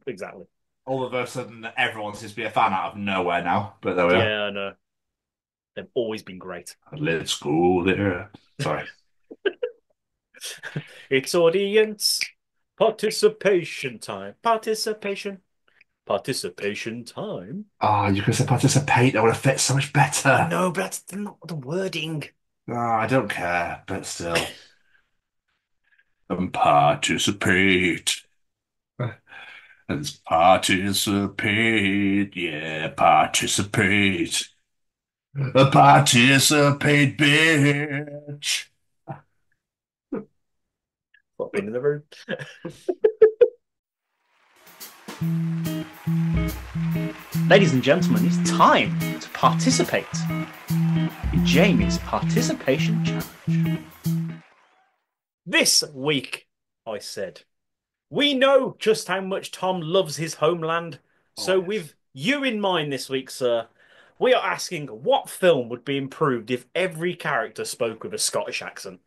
Exactly. All of a sudden, everyone seems to be a fan out of nowhere now. But there we are. Yeah, I know. They've always been great. Let's go there. Sorry. It's audience participation time. Participation time. Oh, you could say participate. That would have fit so much better. No, but that's not the wording. Oh, I don't care, but still. And participate. Let's participate. Yeah, participate. Participate, bitch. What, been in the room? Ladies and gentlemen, it's time to participate in Jamie's participation challenge. This week, I said, we know just how much Tom loves his homeland. So, with you in mind this week, sir, we are asking what film would be improved if every character spoke with a Scottish accent?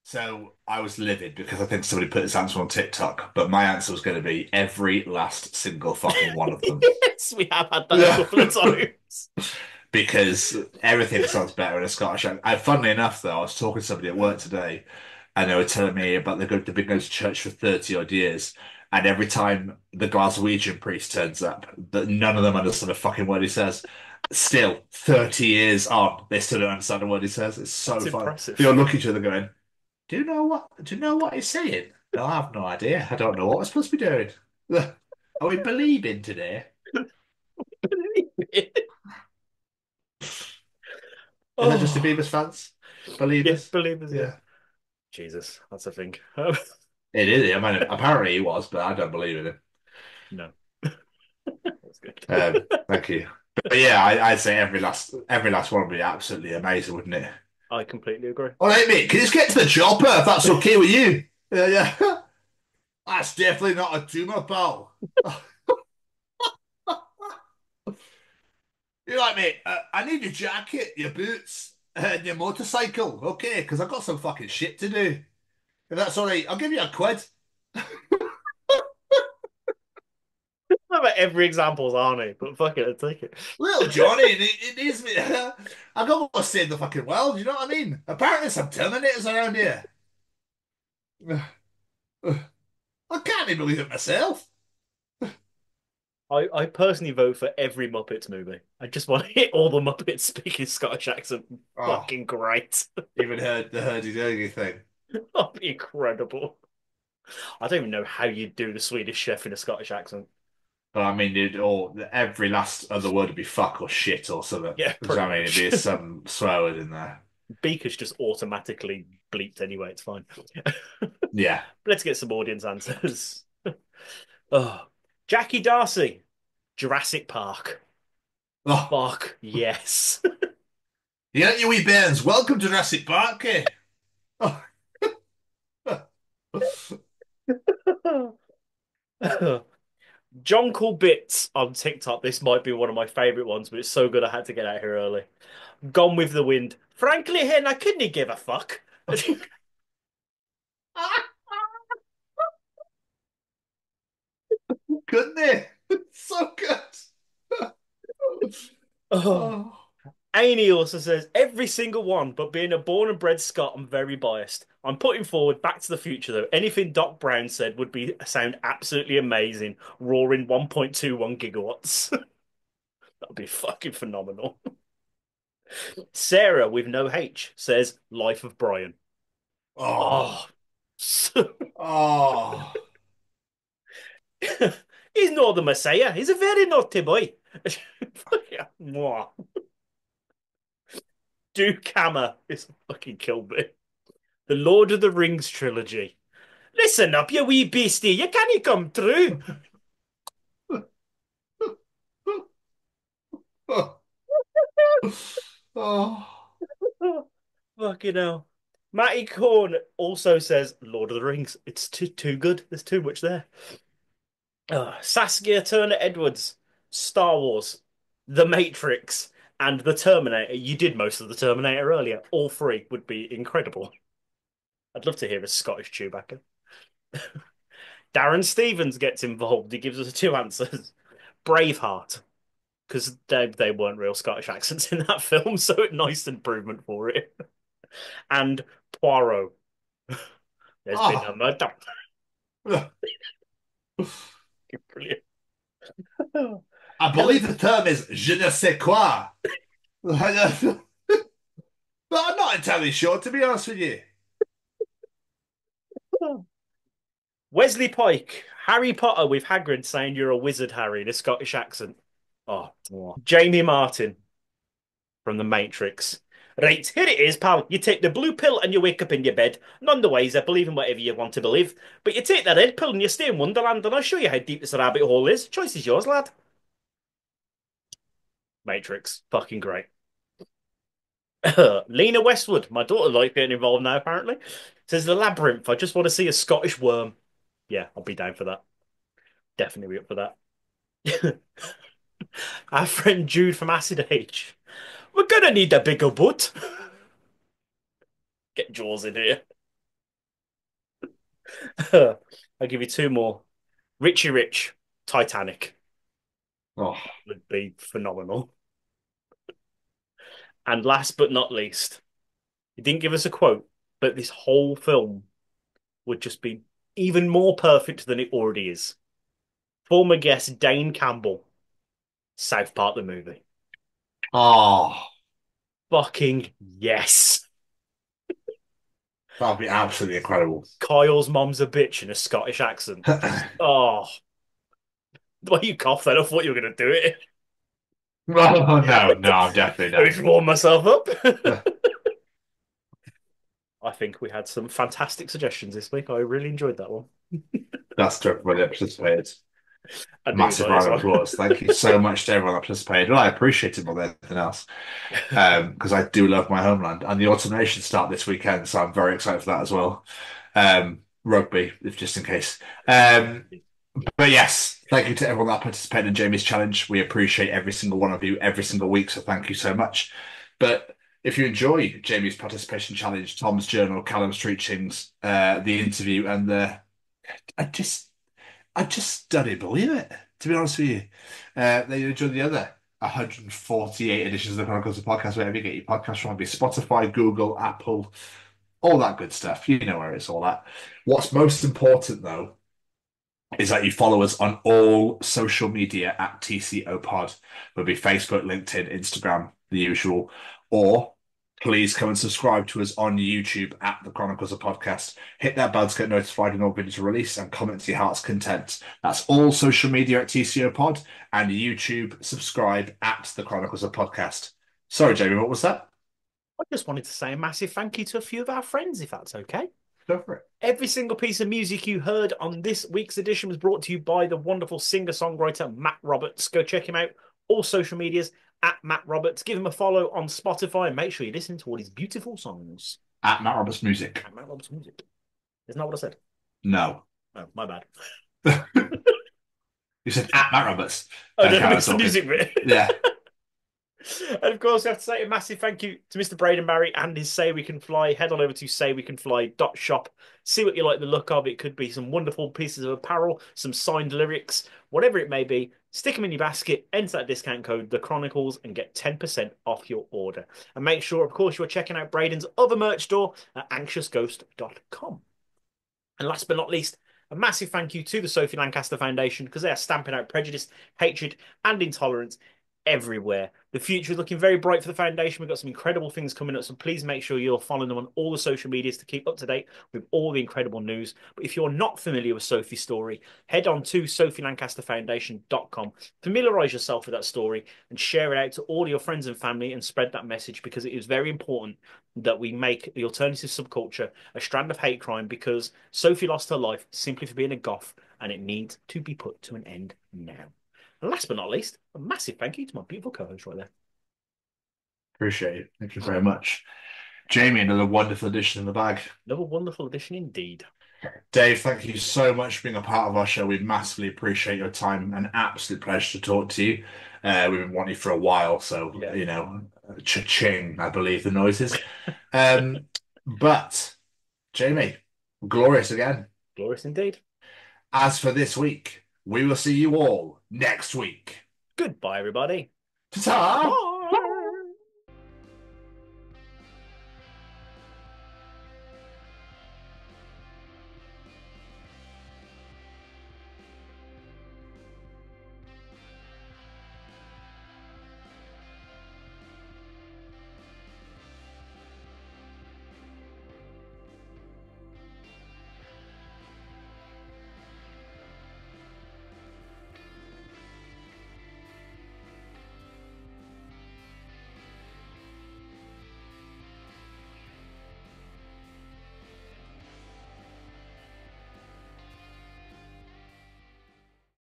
So I was livid because I think somebody put this answer on TikTok, but my answer was going to be every last single fucking one of them. Yes, we have had that a couple of times. Because everything sounds better in a Scottish accent. Funnily enough, though, I was talking to somebody at work today, and they were telling me about they've been going to church for 30 odd years, and every time the Glaswegian priest turns up, that none of them understand a fucking word he says. Still, 30 years on, they still don't understand a word he says. It's so That's fun. impressive. They all look at each other going, Do you know what he's saying? No, I have no idea. I don't know what we're supposed to be doing. Are we believing today? Is that Justin Bieber's fans? Believers? Yeah, believers, yeah. Jesus, that's a thing. It is. I mean, apparently he was, but I don't believe in it. No. That's good. Thank you. But yeah, I'd say every last one would be absolutely amazing, wouldn't it? I completely agree. All right, mate. Can you just get to the chopper if that's okay with you? Yeah. That's definitely not a tumor, pal. You're like, mate, I need your jacket, your boots, and your motorcycle, okay? Because I've got some fucking shit to do. If that's all right, I'll give you a quid. How about every example's Arnie, but fuck it, I'll take it. Little Johnny, it needs me. I got to save the fucking world, you know what I mean? Apparently some Terminators around here. I can't even believe it myself. I personally vote for every Muppets movie. I just want to hit all the Muppets speaking Scottish accent. Fucking great. Even heard the hurdy-gurdy thing. That'd be incredible. I don't even know how you'd do the Swedish chef in a Scottish accent. But I mean, every last other word would be fuck or shit or something. Yeah, I mean, it'd be some swear word in there. Beaker's just automatically bleeped anyway. It's fine. Yeah. Let's get some audience answers. Oh, Jackie Darcy, Jurassic Park. Oh. Fuck yes. Yeah, you wee bairns. Welcome to Jurassic Park. John Cool Bits on TikTok. This might be one of my favourite ones, but it's so good I had to get out here early. Gone with the Wind. Frankly, Hen, I couldn't give a fuck. Couldn't they? So good. Oh. Amy also says, every single one, but being a born and bred Scot, I'm very biased. I'm putting forward Back to the Future, though. Anything Doc Brown said would be sound absolutely amazing. Roaring 1.21 gigawatts. That'd be fucking phenomenal. Sarah, with no H, says, Life of Brian. Oh. Oh. He's not the Messiah. He's a very naughty boy. Yeah. Duke Hammer is fucking killed me. The Lord of the Rings trilogy. Listen up, you wee beastie. You can't come through. Oh. Fucking hell. Matty Corn also says Lord of the Rings. It's too good. There's too much there. Saskia Turner Edwards, Star Wars, The Matrix, and The Terminator. You did most of The Terminator earlier. All three would be incredible. I'd love to hear a Scottish Chewbacca. Darren Stevens gets involved. He gives us two answers. Braveheart, because they weren't real Scottish accents in that film, so nice improvement for it. And Poirot. There's been a murder. Brilliant. I believe the term is je ne sais quoi. But I'm not entirely sure, to be honest with you. Wesley Pike, Harry Potter with Hagrid saying you're a wizard, Harry, in a Scottish accent. Oh. Jamie Martin from The Matrix. Right, here it is, pal. You take the blue pill and you wake up in your bed. None the wiser, believe in whatever you want to believe. But you take the red pill and you stay in Wonderland, and I'll show you how deep this rabbit hole is. Choice is yours, lad. Matrix. Fucking great. Lena Westwood, my daughter likes getting involved now, apparently, Says the labyrinth. I just want to see a Scottish worm. Yeah, I'll be down for that. Definitely be up for that. Our friend Jude from Acid Age. We're gonna need a bigger boat. Get Jaws in here. I'll give you two more. Richie Rich, Titanic. Oh, would be phenomenal. And last but not least, he didn't give us a quote, but this whole film would just be even more perfect than it already is. Former guest Dane Campbell, South Park the movie. oh, Fucking yes. that'd be absolutely incredible. Kyle's mom's a bitch in a Scottish accent. Oh, the way you cough then, I thought you were going to do it. Oh, no, I'm definitely I not. just warm myself up. I think we had some fantastic suggestions this week. I really enjoyed that one. That's to everybody that participated. I do Massive enjoy round of this one. applause. Thank you so much to everyone that participated. Well, I appreciate it more than anything else because I do love my homeland. And the autumn nations start this weekend, so I'm very excited for that as well. Rugby, if just in case. But yes, thank you to everyone that participated in Jamie's challenge. We appreciate every single one of you every single week, so thank you so much. But if you enjoy Jamie's participation challenge, Tom's journal, Callum's teachings, the interview, and I just don't believe it, to be honest with you. Then you enjoy the other 148 editions of the Chronicles of Podcast, wherever you get your podcast from, be Spotify, Google, Apple, all that good stuff. You know where it's all at. What's most important, though, is that you follow us on all social media at TCO Pod. Whether it be Facebook, LinkedIn, Instagram, the usual. Or please come and subscribe to us on YouTube at the Chronicles of Podcast. Hit that bell to get notified when all videos are released and comment to your heart's content. That's all social media at TCO Pod and YouTube. Subscribe at the Chronicles of Podcast. Sorry, Jamie, what was that? I just wanted to say a massive thank you to a few of our friends, if that's okay. Go for it. Every single piece of music you heard on this week's edition was brought to you by the wonderful singer-songwriter Matt Roberts. Go check him out. All social medias at Matt Roberts. Give him a follow on Spotify and make sure you listen to all his beautiful songs. At Matt Roberts Music. At Matt Roberts Music. Isn't that what I said? No. Oh, my bad. You said at Matt Roberts. Oh, no, it's the music bit. Yeah. And of course, we have to say a massive thank you to Mr. Braden Barry and his Say We Can Fly. Head on over to saywecanfly.shop. See what you like the look of. It could be some wonderful pieces of apparel, some signed lyrics, whatever it may be. Stick them in your basket, enter that discount code, The Chronicles, and get 10% off your order. And make sure, of course, you're checking out Braden's other merch store at anxiousghost.com. And last but not least, a massive thank you to the Sophie Lancaster Foundation because they are stamping out prejudice, hatred, and intolerance everywhere. The future is looking very bright for the foundation. We've got some incredible things coming up, so please make sure you're following them on all the social medias to keep up to date with all the incredible news. But if you're not familiar with Sophie's story, head on to sophielancasterfoundation.com, familiarize yourself with that story and share it out to all your friends and family and spread that message because it is very important that we make the alternative subculture a strand of hate crime because Sophie lost her life simply for being a goth and it needs to be put to an end now. And last but not least, a massive thank you to my beautiful co-host right there. Appreciate it. Thank you very much. Jamie, another wonderful addition in the bag. Another wonderful addition indeed. Dave, thank you so much for being a part of our show. We massively appreciate your time. An absolute pleasure to talk to you. We've been wanting you for a while, so, you know, cha-ching, I believe the noises. But, Jamie, glorious again. Glorious indeed. As for this week, we will see you all next week. Goodbye, everybody. Ta-ta! Bye.